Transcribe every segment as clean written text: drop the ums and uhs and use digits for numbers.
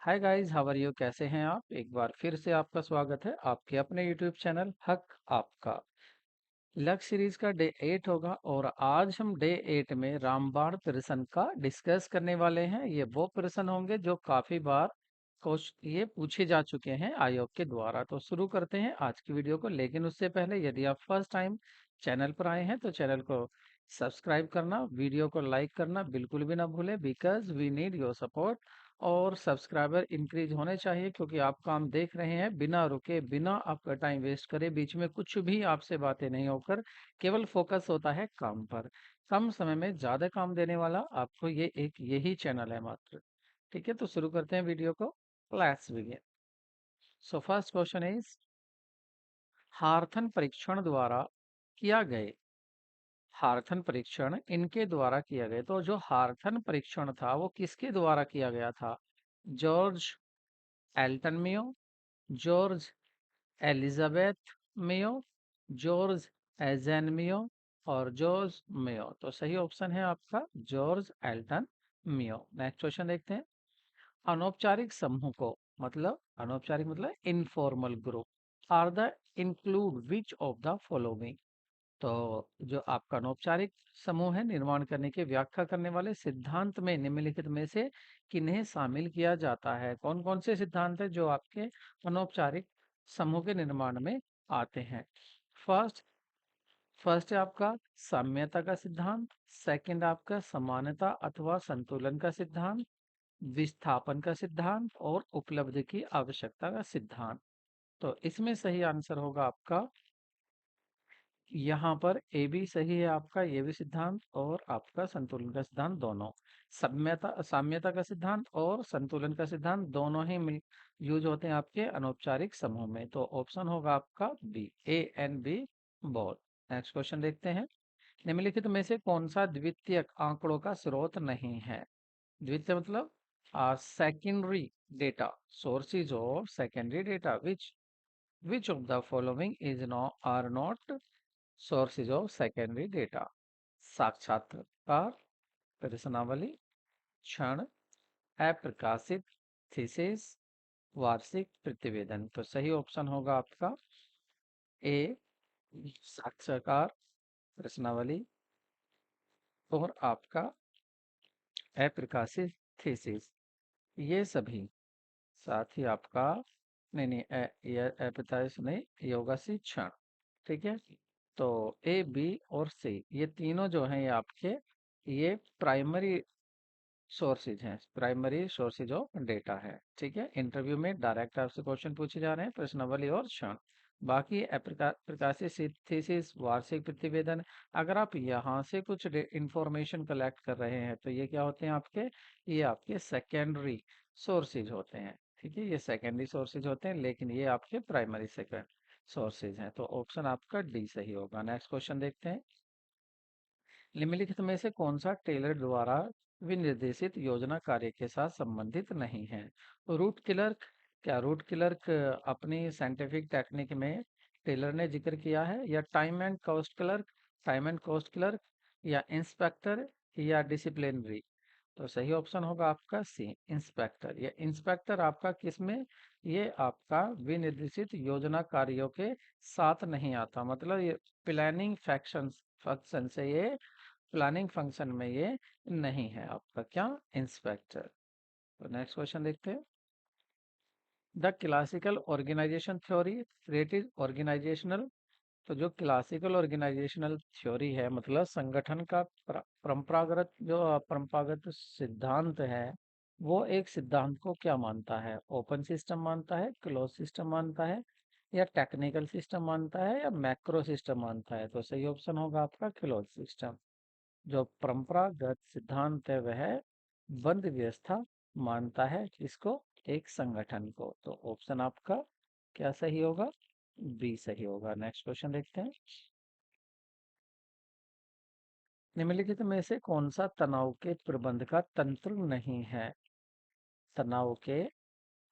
Hi guys, how are you? कैसे हैं आप? एक बार फिर से आपका स्वागत है आपके अपने यूट्यूब चैनल हक आपका। लक सीरीज का डे 8 होगा और आज हम डे 8 में रामबाण प्रश्न का डिस्कस करने वाले हैं। ये वो प्रश्न होंगे जो काफी बार ये पूछे जा चुके हैं आयोग के द्वारा। तो शुरू करते हैं आज की वीडियो को, लेकिन उससे पहले यदि आप फर्स्ट टाइम चैनल पर आए हैं तो चैनल को सब्सक्राइब करना, वीडियो को लाइक करना बिल्कुल भी ना भूलें, because we need your support. और सब्सक्राइबर इंक्रीज होने चाहिए क्योंकि आप काम देख रहे हैं बिना रुके, बिना आपका टाइम वेस्ट करे। बीच में कुछ भी आपसे बातें नहीं होकर केवल फोकस होता है काम पर। कम समय में ज्यादा काम देने वाला आपको ये एक यही चैनल है मात्र। ठीक है, तो शुरू करते हैं वीडियो को। Let's begin. So first question is, हार्थन परीक्षण द्वारा किया गए, हार्थन परीक्षण इनके द्वारा किया गया। तो जो हार्थन परीक्षण था वो किसके द्वारा किया गया था? George Elton Mayo, George Elizabeth Mayo, George एजेन मेयो और जॉर्ज मेयो। तो सही ऑप्शन है आपका George Elton Mayo. Next question देखते हैं। अनौपचारिक समूह को, मतलब अनौपचारिक मतलब informal group are the include which of the following. तो जो आपका अनौपचारिक समूह है निर्माण करने की व्याख्या करने वाले सिद्धांत में निम्नलिखित में से किन्हें शामिल किया जाता है? कौन कौन से सिद्धांत है जो आपके अनौपचारिक समूह के निर्माण में आते हैं? फर्स्ट फर्स्ट है आपका साम्यता का सिद्धांत, सेकंड आपका समानता अथवा संतुलन का सिद्धांत, विस्थापन का सिद्धांत और उपलब्धि की आवश्यकता का सिद्धांत। तो इसमें सही आंसर होगा आपका यहाँ पर ए भी सही है आपका, ये भी सिद्धांत और आपका संतुलन का सिद्धांत दोनों। साम्यता का सिद्धांत और संतुलन का सिद्धांत दोनों ही मिल यूज होते हैं आपके अनौपचारिक समूह में। तो ऑप्शन होगा आपका B, A and B both. Next question देखते हैं। निम्नलिखित में से कौन सा द्वितीयक आंकड़ों का स्रोत नहीं है? द्वितीय मतलब secondary data, sources of secondary data, which of the following is no are not sources of secondary data? साक्षात्कार, प्रश्नावली, क्षण, अप्रकाशित थीसिस, वार्षिक प्रतिवेदन। तो सही ऑप्शन होगा आपका ए, साक्षात्कार, प्रश्नावली और आपका अप्रकाशित थीसिस, ये सभी। साथ ही आपका नहीं नहीं ये अप्रकाशित नहीं, ये होगा सी क्षण। ठीक है, तो ए बी और सी ये तीनों जो हैं ये आपके ये प्राइमरी सोर्सेज हैं, प्राइमरी सोर्सेज ऑफ डेटा है। ठीक है, इंटरव्यू में डायरेक्ट आपसे क्वेश्चन पूछे जा रहे हैं, प्रश्नावली और क्षण। बाकी प्रकाशित थीसिस, वार्षिक प्रतिवेदन, अगर आप यहाँ से कुछ इंफॉर्मेशन कलेक्ट कर रहे हैं तो ये क्या होते हैं आपके, ये आपके सेकेंडरी सोर्सेज होते हैं। ठीक है, ये सेकेंडरी सोर्सेज होते हैं, लेकिन ये आपके प्राइमरी सेकेंड सोर्सेज हैं। तो ऑप्शन आपका डी सही होगा। नेक्स्ट क्वेश्चन देखते हैं। निम्नलिखित में से कौन सा टेलर द्वारा विनिर्देशित योजना कार्य के साथ संबंधित नहीं है? रूट क्लर्क, क्या रूट क्लर्क अपनी साइंटिफिक टेक्निक में टेलर ने जिक्र किया है? या time and cost clerk, time and cost clerk, या इंस्पेक्टर, या डिसिप्लिनरी? तो सही ऑप्शन होगा आपका सी, इंस्पेक्टर। ये इंस्पेक्टर आपका किसमें, ये आपका विनिर्देशित योजना कार्यों के साथ नहीं आता, मतलब ये प्लानिंग फंक्शन से ये प्लानिंग फंक्शन में ये नहीं है आपका क्या, इंस्पेक्टर। तो नेक्स्ट क्वेश्चन देखते हैं। The classical organisation theory rated organisational. तो जो क्लासिकल ऑर्गेनाइजेशनल थ्योरी है मतलब संगठन का परंपरागत जो परंपरागत सिद्धांत है, वो एक सिद्धांत को क्या मानता है? ओपन सिस्टम मानता है, क्लोज सिस्टम मानता है, या टेक्निकल सिस्टम मानता है, या मैक्रो सिस्टम मानता है? तो सही ऑप्शन होगा आपका क्लोज सिस्टम। जो परंपरागत सिद्धांत है वह बंद व्यवस्था मानता है, इसको, एक संगठन को। तो ऑप्शन आपका क्या सही होगा? बी सही होगा। नेक्स्ट क्वेश्चन देखते हैं। निम्नलिखित में से कौन सा तनाव के प्रबंध का तंत्र नहीं है? तनाव के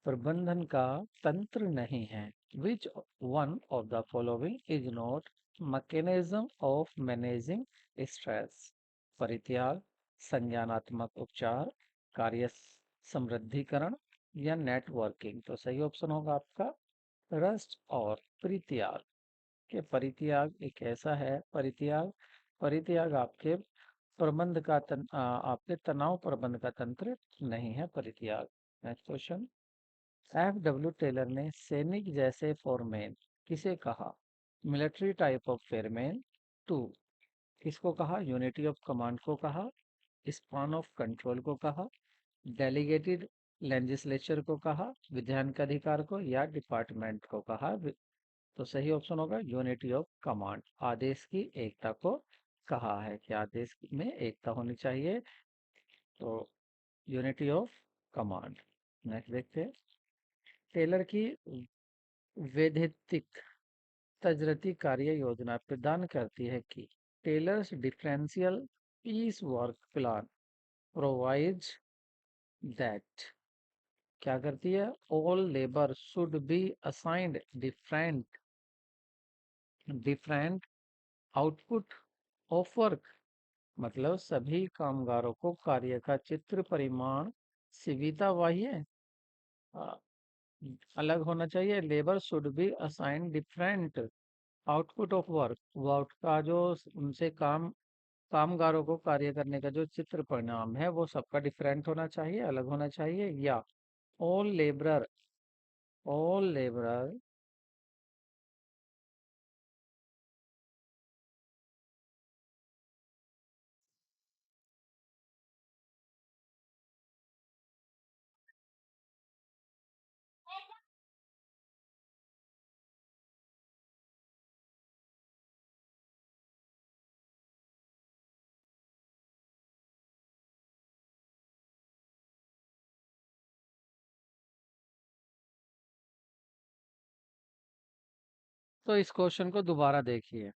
प्रबंधन का तंत्र नहीं है। Which one of the following is not mechanism of managing stress? परित्याग, संज्ञानात्मक उपचार, कार्य समृद्धिकरण, या नेटवर्किंग। तो सही ऑप्शन होगा आपका रस्ट और परित्याग। के परित्याग एक ऐसा है, परित्याग परित्याग आपके प्रबंध का आपके तनाव प्रबंध का तंत्र नहीं है परित्याग। Next question, F W Taylor ने सैनिक जैसे फोरमैन किसे कहा? Military type of foreman. Two, किसको कहा? यूनिटी ऑफ कमांड को कहा, स्पान ऑफ कंट्रोल को कहा, डेलीगेटेड लेजिस्लेचर को कहा, विधान का अधिकार को, या डिपार्टमेंट को कहा। तो सही ऑप्शन होगा यूनिटी ऑफ कमांड। आदेश की एकता को कहा है कि आदेश में एकता होनी चाहिए, तो यूनिटी ऑफ कमांड। नेक्स्ट देखते हैं, टेलर की वैधतिक तजरती कार्य योजना प्रदान करती है कि Taylor's differential piece work plan provides that, क्या करती है? All labour should be assigned different different output of work. मतलब सभी कामगारों को कार्य का चित्र परिमाण सीमिता बाह्य अलग होना चाहिए। Labour should be assign different output of work, work का जो उनसे कामगारों को कार्य करने का जो चित्र परिणाम है वो सबका डिफरेंट होना चाहिए, अलग होना चाहिए। या ऑल लेबरर ऑल लेबरर तो इस क्वेश्चन को दोबारा देखिए,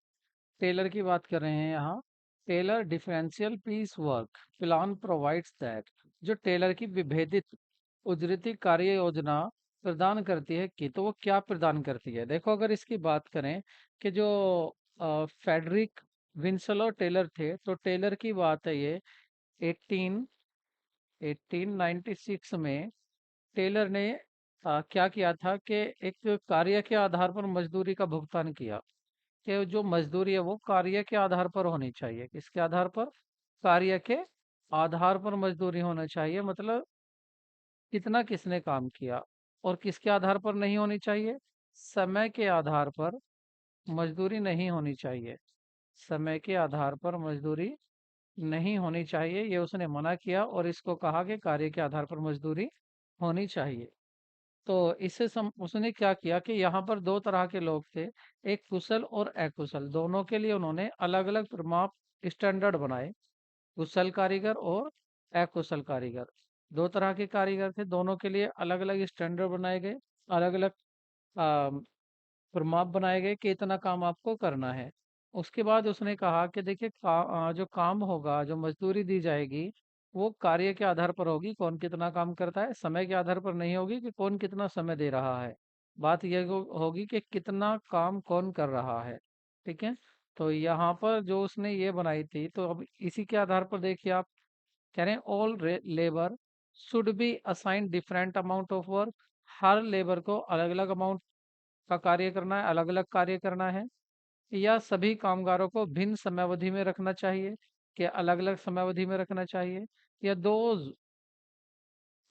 टेलर की बात कर रहे हैं यहाँ। Taylor differential piece work plan provides that, जो टेलर की विभेदित उजरती कार्य योजना प्रदान करती है कि, तो वो क्या प्रदान करती है? देखो, अगर इसकी बात करें कि जो फेडरिक विंसलो टेलर थे, तो टेलर की बात है ये 18 1896 में टेलर ने क्या किया था कि एक कार्य के आधार पर मजदूरी का भुगतान किया, कि जो मजदूरी है वो कार्य के आधार पर होनी चाहिए। किसके आधार पर? कार्य के आधार पर मजदूरी होना चाहिए। मतलब कितना किसने काम किया। और किसके आधार पर नहीं होनी चाहिए? समय के आधार पर मजदूरी नहीं होनी चाहिए। समय के आधार पर मजदूरी नहीं होनी चाहिए, ये उसने मना किया और इसको कहा कि कार्य के आधार पर मजदूरी होनी चाहिए। तो उसने क्या किया कि यहाँ पर दो तरह के लोग थे, एक कुशल और अकुशल, दोनों के लिए उन्होंने अलग अलग प्रमाप स्टैंडर्ड बनाए। कुशल कारीगर और अकुशल कारीगर, दो तरह के कारीगर थे, दोनों के लिए अलग अलग स्टैंडर्ड बनाए गए, अलग अलग प्रमाप बनाए गए कि इतना काम आपको करना है। उसके बाद उसने कहा कि देखिए, जो काम होगा, जो मजदूरी दी जाएगी, वो कार्य के आधार पर होगी, कौन कितना काम करता है, समय के आधार पर नहीं होगी कि कौन कितना समय दे रहा है। बात यह होगी कि कितना काम कौन कर रहा है। ठीक है। तो यहाँ पर जो उसने ये बनाई थी, तो अब इसी के आधार पर देखिए, आप कह रहे हैं all labour should be assign different amount of work, her labour को अलग अलग अमाउंट का कार्य करना है, अलग अलग कार्य करना है। या सभी कामगारों को भिन्न समयावधि में रखना चाहिए, कि अलग अलग समयावधि में रखना चाहिए। या those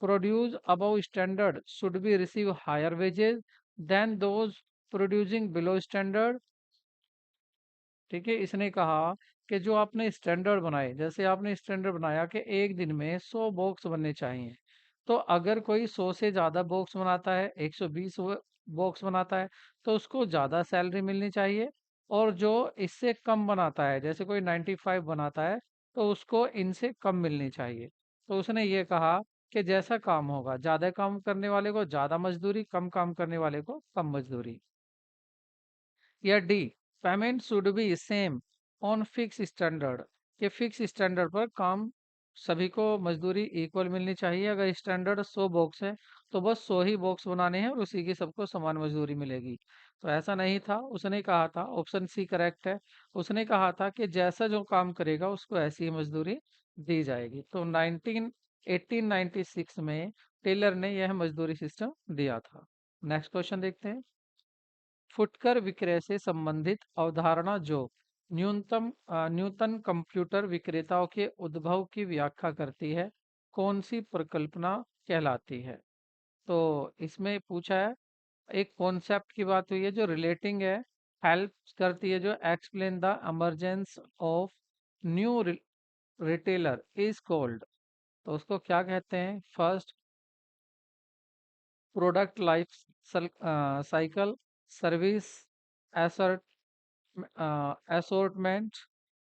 produce above standard should be receive higher wages than those producing below standard. ठीक है। इसने कहा कि जो आपने स्टैंडर्ड बनाए, जैसे आपने स्टैंडर्ड बनाया कि एक दिन में 100 बॉक्स बनने चाहिए, तो अगर कोई 100 से ज़्यादा बॉक्स बनाता है, 120 बॉक्स बनाता है, तो उसको ज़्यादा सैलरी मिलनी चाहिए। और जो इससे कम बनाता है, जैसे कोई 95 बनाता है, तो उसको इनसे कम मिलनी चाहिए। तो उसने ये कहा कि जैसा काम होगा, ज़्यादा काम करने वाले को ज़्यादा मजदूरी, कम काम करने वाले को कम मजदूरी। या D, payment should be same on fix standard, के फिक्स स्टैंडर्ड पर काम सभी को मजदूरी इक्वल मिलनी चाहिए। अगर स्टैंडर्ड 100 बॉक्स है, तो बस 100 ही बॉक्स बनाने हैं और उसी की सबको समान मजदूरी मिलेगी। तो ऐसा नहीं था। उसने कहा था, ऑप्शन सी करेक्ट है, उसने कहा था कि जैसा जो काम करेगा उसको ऐसी ही मजदूरी दी जाएगी। तो 1896 में टेलर ने यह मजदूरी सिस्टम दिया था। नेक्स्ट क्वेश्चन देखते हैं। फुटकर विक्रय से संबंधित अवधारणा जो न्यूनतम कंप्यूटर विक्रेताओं के उद्भव की व्याख्या करती है, कौन सी परिकल्पना कहलाती है? तो इसमें पूछा है, एक कॉन्सेप्ट की बात हुई है जो रिलेटिंग है, हेल्प करती है, जो explain the emergence of new retailer is called. तो उसको क्या कहते हैं? First, product life cycle, service assortment,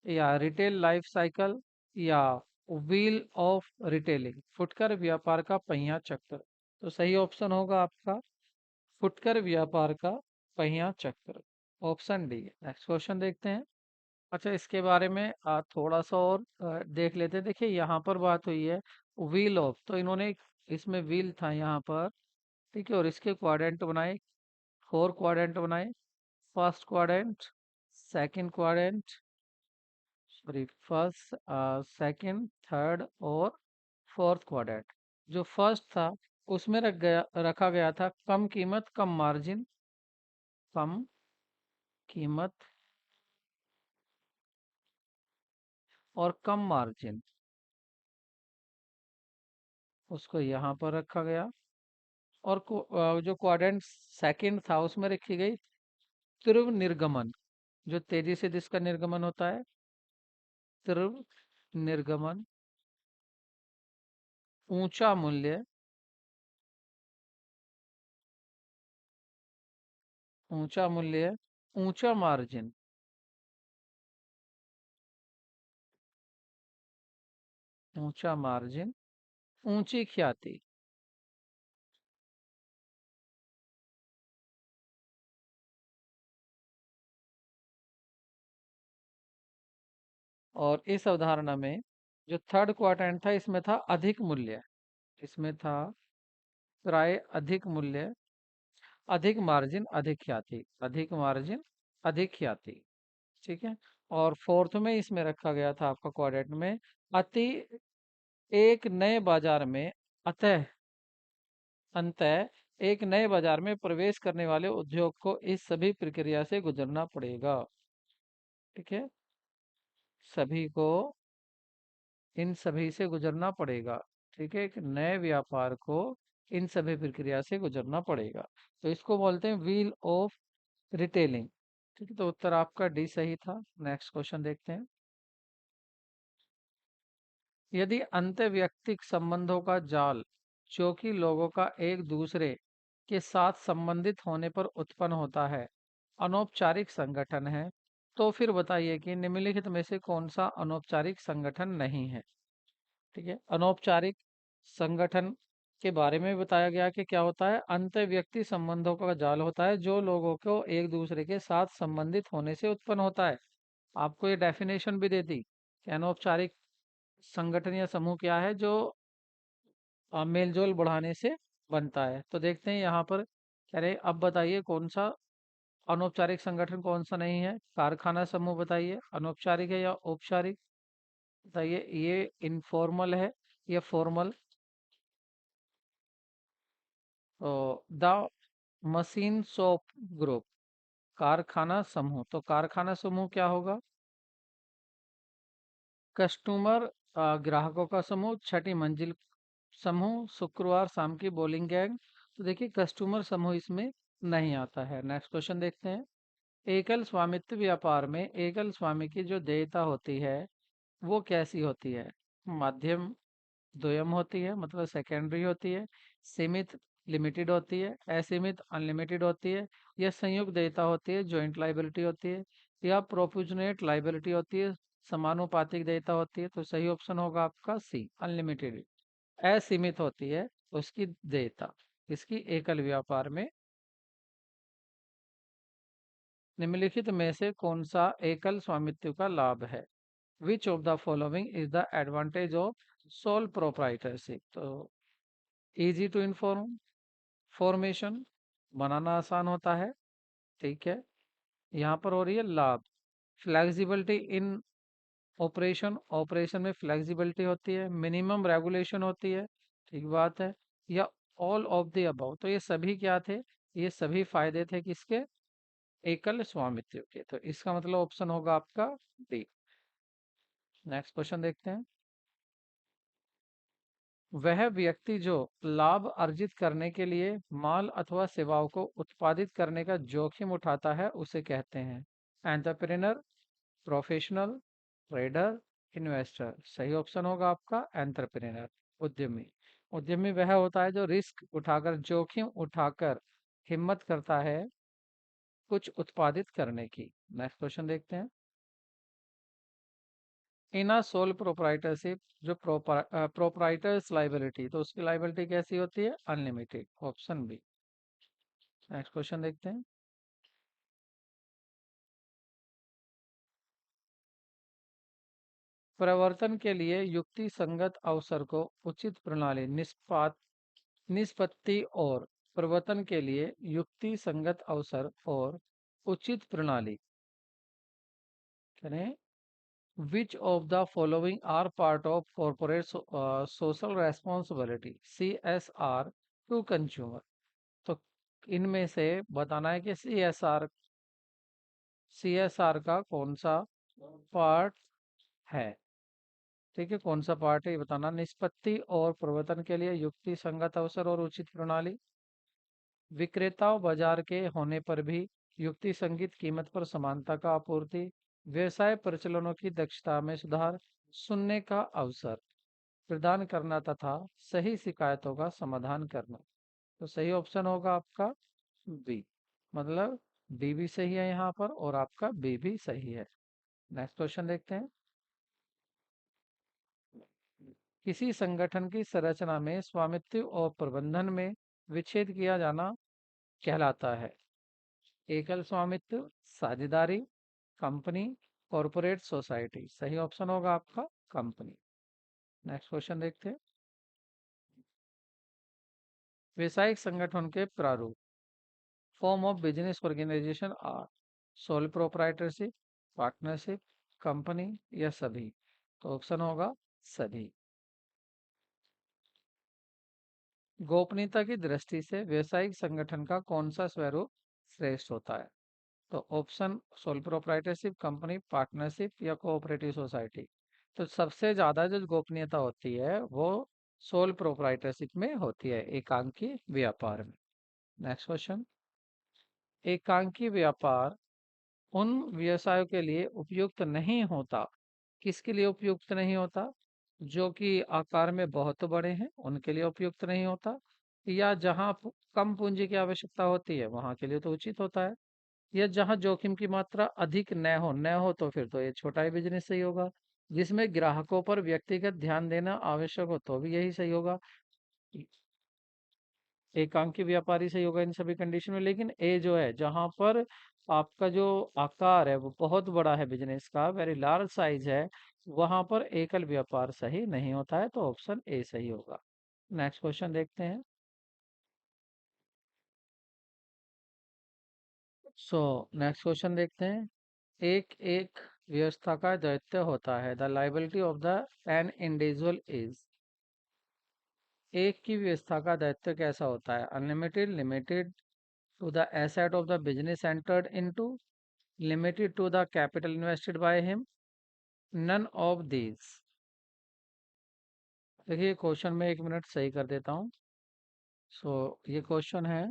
या रिटेल लाइफ साइकिल, या व्हील ऑफ रिटेलिंग, फुटकर व्यापार का पहिया चक्र। तो सही ऑप्शन होगा आपका फुटकर व्यापार का पहिया चक्र, ऑप्शन डी। नेक्स्ट क्वेश्चन देखते हैं। अच्छा, इसके बारे में थोड़ा सा और देख लेते हैं। देखिए यहाँ पर बात हुई है व्हील ऑफ, तो इन्होंने इसमें व्हील था यहाँ पर, ठीक है, और इसके क्वाड्रेंट बनाए, 4 क्वाड्रेंट बनाए। First quadrant, second quadrant, sorry, first, second, third और फोर्थ क्वाड्रेंट। जो फर्स्ट था उसमें रखा गया था कम कीमत कम मार्जिन, कम कीमत और कम मार्जिन, उसको यहाँ पर रखा गया। और जो क्वाड्रेंट सेकंड था उसमें रखी गई तीव्र निर्गमन, जो तेजी से जिसका निर्गमन होता है, तीव्र निर्गमन, ऊंचा मूल्य, ऊंचा मूल्य, ऊंचा मार्जिन, ऊंचा मार्जिन, ऊंची ख्याति। और इस अवधारणा में जो थर्ड क्वाड्रेंट था इसमें था अधिक मूल्य, इसमें था प्राय अधिक मूल्य, अधिक मार्जिन, अधिक ख्याति, अधिक मार्जिन, अधिक ख्याति, ठीक है। और फोर्थ में इसमें रखा गया था आपका क्वाड्रेंट में अति, एक नए बाजार में, अतः अंतः एक नए बाजार में प्रवेश करने वाले उद्योग को इस सभी प्रक्रिया से गुजरना पड़ेगा, ठीक है, सभी को इन सभी से गुजरना पड़ेगा, ठीक है, एक नए व्यापार को इन सभी प्रक्रिया से गुजरना पड़ेगा। तो इसको बोलते हैं व्हील ऑफ रिटेलिंग, ठीक है। तो उत्तर आपका डी सही था। नेक्स्ट क्वेश्चन देखते हैं। यदि अंतर्वैयक्तिक संबंधों का जाल, जो कि लोगों का एक दूसरे के साथ संबंधित होने पर उत्पन्न होता है, अनौपचारिक संगठन है, तो फिर बताइए कि निम्नलिखित में से कौन सा अनौपचारिक संगठन नहीं है? ठीक है, अनौपचारिक संगठन के बारे में बताया गया कि क्या होता है, अंतर्व्यक्ति संबंधों का जाल होता है जो लोगों को एक दूसरे के साथ संबंधित होने से उत्पन्न होता है। आपको ये डेफिनेशन भी दे दी कि अनौपचारिक संगठन या समूह क्या है, जो मेलजोल बढ़ाने से बनता है। तो देखते हैं यहाँ पर कह रहे, अब बताइए कौन सा अनौपचारिक संगठन कौन सा नहीं है? कारखाना समूह बताइए, अनौपचारिक है या औपचारिक? बताइए, ये इनफॉर्मल है या फॉर्मल? तो द मशीन शॉप ग्रुप, कारखाना समूह, तो कारखाना समूह क्या होगा? कस्टमर, ग्राहकों का समूह, छठी मंजिल समूह, शुक्रवार शाम की बॉलिंग गैंग। तो देखिए कस्टमर समूह इसमें नहीं आता है। नेक्स्ट क्वेश्चन देखते हैं। एकल स्वामित्व व्यापार में एकल स्वामी की जो देयता होती है वो कैसी होती है? माध्यम द्वयम होती है, मतलब सेकेंडरी होती है, सीमित लिमिटेड होती है, असीमित अनलिमिटेड होती है, या संयुक्त देयता होती है, जॉइंट लाइबिलिटी होती है, या प्रोपोर्शनेट लाइबिलिटी होती है, समानुपातिक देयता होती है। तो सही ऑप्शन होगा आपका सी, अनलिमिटेड। असीमित होती है उसकी देयता, इसकी एकल व्यापार में। निम्नलिखित में से कौन सा एकल स्वामित्व का लाभ है? विच of the following is the advantage of sole proprietorship? तो इजी टू इन्फॉर्म, फॉर्मेशन, बनाना आसान होता है, ठीक है। यहाँ पर हो रही है लाभ, फ्लेक्सिबिलिटी इन ऑपरेशन, ऑपरेशन में फ्लेक्सिबिलिटी होती है, मिनिमम रेगुलेशन होती है, ठीक बात है, या ऑल ऑफ द अबव। तो ये सभी क्या थे? ये सभी फायदे थे किसके? एकल स्वामित्व के। तो इसका मतलब ऑप्शन होगा आपका डी। नेक्स्ट क्वेश्चन देखते हैं। वह व्यक्ति जो लाभ अर्जित करने के लिए माल अथवा सेवाओं को उत्पादित करने का जोखिम उठाता है उसे कहते हैं एंटरप्रेन्योर, प्रोफेशनल, ट्रेडर, इन्वेस्टर। सही ऑप्शन होगा आपका एंटरप्रेन्योर, उद्यमी। उद्यमी वह होता है जो रिस्क उठाकर, जोखिम उठाकर हिम्मत करता है कुछ उत्पादित करने की। नेक्स्ट क्वेश्चन देखते हैं। इन अ सोल प्रोप्राइटरशिप, जो प्रोप्राइटर्स लाइबिलिटी, तो उसकी लाइबिलिटी कैसी होती है? Unlimited, option B. Next question देखते हैं। प्रवर्तन के लिए युक्ति संगत अवसर को उचित प्रणाली, निष्पात, निष्पत्ति और प्रवर्तन के लिए युक्ति संगत अवसर और उचित प्रणाली करें। Which of the following are part of corporate social responsibility, CSR, to consumer. तो इनमें से बताना है कि सीएसआर का कौन सा पार्ट है। ठीक है, कौन सा पार्ट है ये बताना। निष्पत्ति और प्रवर्तन के लिए युक्ति संगत अवसर और उचित प्रणाली। विक्रेताओं बाजार के होने पर भी युक्ति संगत कीमत पर समानता का आपूर्ति। व्यवसाय प्रचलनों की दक्षता में सुधार। सुनने का अवसर प्रदान करना तथा सही शिकायतों का समाधान करना। तो सही ऑप्शन होगा आपका बी। मतलब डी भी सही है यहाँ पर और आपका बी भी सही है। नेक्स्ट क्वेश्चन देखते हैं। किसी संगठन की संरचना में स्वामित्व और प्रबंधन में विच्छेद किया जाना कहलाता है एकल स्वामित्व, साझेदारी, कंपनी, कॉरपोरेट सोसाइटी। सही ऑप्शन होगा आपका कंपनी। नेक्स्ट क्वेश्चन देखते हैं। व्यवसायिक संगठन के प्रारूप, form of business organisation are sole proprietorship, partnership, company या सभी। तो ऑप्शन होगा सभी। गोपनीयता की दृष्टि से व्यवसायिक संगठन का कौन सा स्वरूप श्रेष्ठ होता है? तो option sole proprietorship, company, partnership या कोऑपरेटिव सोसाइटी। तो सबसे ज्यादा जो गोपनीयता होती है वो सोल प्रोप्राइटरशिप में होती है, एकांकी व्यापार में। Next question. एकांकी व्यापार उन व्यवसायों के लिए उपयुक्त नहीं होता। किसके लिए उपयुक्त नहीं होता? जो कि आकार में बहुत बड़े हैं उनके लिए उपयुक्त नहीं होता, या जहां कम पूंजी की आवश्यकता होती है वहां के लिए तो उचित होता है, या जहां जोखिम की मात्रा अधिक न हो तो फिर तो ये छोटा ही बिजनेस सही होगा। जिसमें ग्राहकों पर व्यक्तिगत ध्यान देना आवश्यक हो तो भी यही सही होगा। एकांकी व्यापारी सही होगा इन सभी कंडीशन में। लेकिन ए जो है जहां पर आपका जो आकार है वो बहुत बड़ा है, बिजनेस का वेरी लार्ज साइज है, वहां पर एकल व्यापार सही नहीं होता है। तो ऑप्शन ए सही होगा। नेक्स्ट क्वेश्चन देखते हैं। सो नेक्स्ट क्वेश्चन देखते हैं। एक एक व्यवस्था का दायित्व होता है, the liability of the an individual is. एक की व्यवस्था का दायित्व कैसा होता है? Unlimited, limited to the asset of the business entered into, limited to the capital invested by him, none of these. देखिए क्वेश्चन में एक मिनट सही कर देता हूँ। सो ये क्वेश्चन है,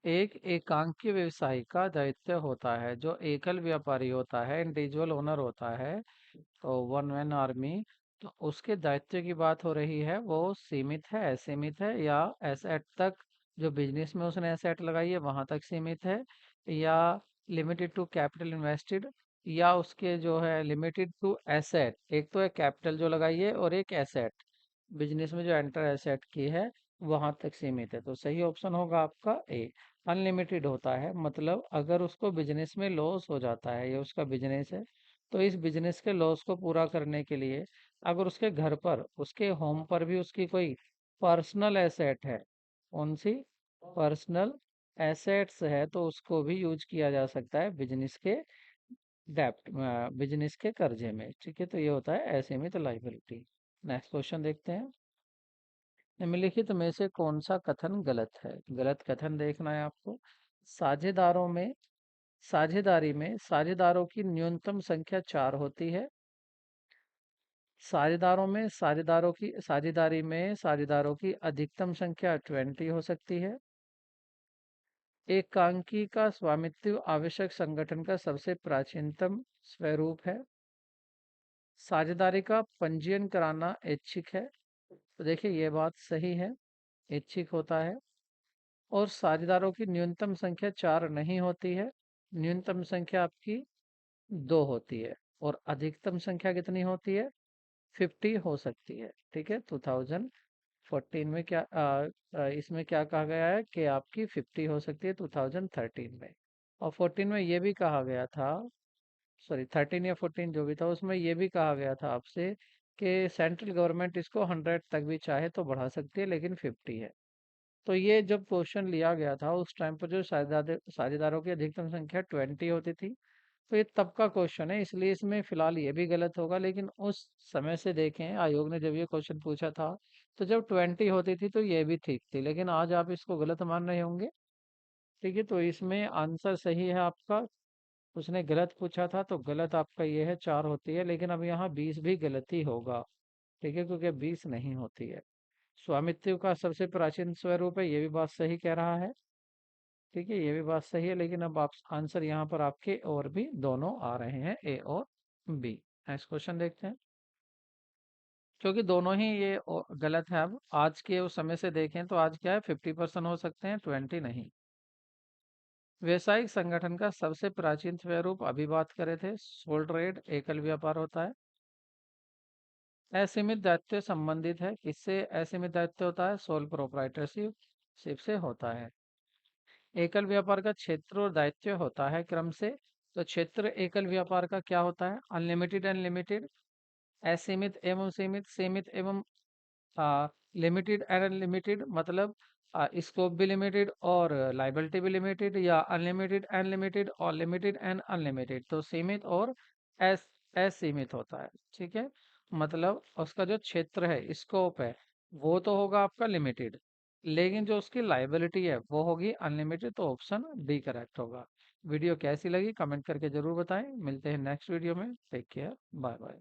एक एकांकी व्यवसायी का दायित्व होता है जो एकल व्यापारी होता है, इंडिविजुअल ओनर होता है, तो वन मैन आर्मी। तो उसके दायित्व की बात हो रही है, वो सीमित है, असीमित है, या एसेट तक, जो बिजनेस में उसने एसेट लगाई है वहां तक सीमित है, या लिमिटेड टू कैपिटल इन्वेस्टेड, या उसके जो है लिमिटेड टू एसेट, एक तो है कैपिटल जो लगाई है और एक एसेट बिजनेस में जो एंटर एसेट की है वहां तक सीमित है। तो सही ऑप्शन होगा आपका ए। अनलिमिटेड होता है मतलब अगर उसको बिजनेस में लॉस हो जाता है, ये उसका बिजनेस है, तो इस बिजनेस के लॉस को पूरा करने के लिए अगर उसके घर पर, उसके होम पर भी उसकी कोई पर्सनल एसेट है, कौन सी पर्सनल एसेट्स है, तो उसको भी यूज किया जा सकता है बिजनेस के डेप्ट, बिजनेस के कर्जे में। ठीक है, तो ये होता है असीमित लाइबिलिटी। नेक्स्ट क्वेश्चन देखते हैं। निम्नलिखित में से कौन सा कथन गलत है? गलत कथन देखना है आपको। साझेदारों में साझेदारी में साझेदारों की न्यूनतम संख्या 4 होती है। साझेदारी में साझेदारों की अधिकतम संख्या 20 हो सकती है। एकांकी का स्वामित्व आवश्यक संगठन का सबसे प्राचीनतम स्वरूप है। साझेदारी का पंजीयन कराना ऐच्छिक है। तो देखिए ये बात सही है, ऐच्छिक होता है। और साझेदारों की न्यूनतम संख्या 4 नहीं होती है, न्यूनतम संख्या आपकी 2 होती है। और अधिकतम संख्या कितनी होती है? 50 हो सकती है। ठीक है, 2014 में क्या इसमें क्या कहा गया है कि आपकी 50 हो सकती है 2013 में। और 14 में ये भी कहा गया था, सॉरी 13 या 14 जो भी था, उसमें ये भी कहा गया था आपसे कि सेंट्रल गवर्नमेंट इसको 100 तक भी चाहे तो बढ़ा सकती है, लेकिन 50 है। तो ये जब क्वेश्चन लिया गया था उस टाइम पर जो साझेदारों की अधिकतम संख्या 20 होती थी, तो ये तब का क्वेश्चन है, इसलिए इसमें फिलहाल ये भी गलत होगा। लेकिन उस समय से देखें, आयोग ने जब ये क्वेश्चन पूछा था तो जब 20 होती थी तो ये भी ठीक थी, लेकिन आज आप इसको गलत मान रहे होंगे। ठीक है, तो इसमें आंसर सही है आपका। उसने गलत पूछा था तो गलत आपका ये है, 4 होती है, लेकिन अब यहाँ 20 भी गलत ही होगा। ठीक है, क्योंकि 20 नहीं होती है। स्वामित्व का सबसे प्राचीन स्वरूप है, ये भी बात सही कह रहा है। ठीक है, ये भी बात सही है, लेकिन अब आप आंसर यहाँ पर आपके और भी दोनों आ रहे हैं, ए और बी। नेक्स्ट क्वेश्चन देखते हैं। क्योंकि दोनों ही ये गलत है, अब आज के उस समय से देखें तो आज क्या है, 50% हो सकते हैं, 20 नहीं। व्यवसायिक संगठन का सबसे प्राचीन स्वरूप अभी बात करे थे, सोल ट्रेड, एकल व्यापार होता है। असीमित दायित्व संबंधित है, किससे असीमित दायित्व होता है? सोल प्रोप्राइटरशिप शिप से होता है। एकल व्यापार का क्षेत्र और दायित्व होता है क्रम से। तो क्षेत्र एकल व्यापार का क्या होता है? अनलिमिटेड एंड लिमिटेड, असीमित एवं सीमित, सीमित एवं लिमिटेड एंड अनलिमिटेड, मतलब स्कोप भी लिमिटेड और लाइबिलिटी भी लिमिटेड, या अनलिमिटेड एंड लिमिटेड और लिमिटेड एंड अनलिमिटेड। तो सीमित और असीमित होता है। ठीक है, मतलब उसका जो क्षेत्र है, स्कोप है, वो तो होगा आपका लिमिटेड, लेकिन जो उसकी लाइबिलिटी है वो होगी अनलिमिटेड। तो ऑप्शन डी करेक्ट होगा। वीडियो कैसी लगी कमेंट करके जरूर बताएं। मिलते हैं नेक्स्ट वीडियो में। Take care, bye bye.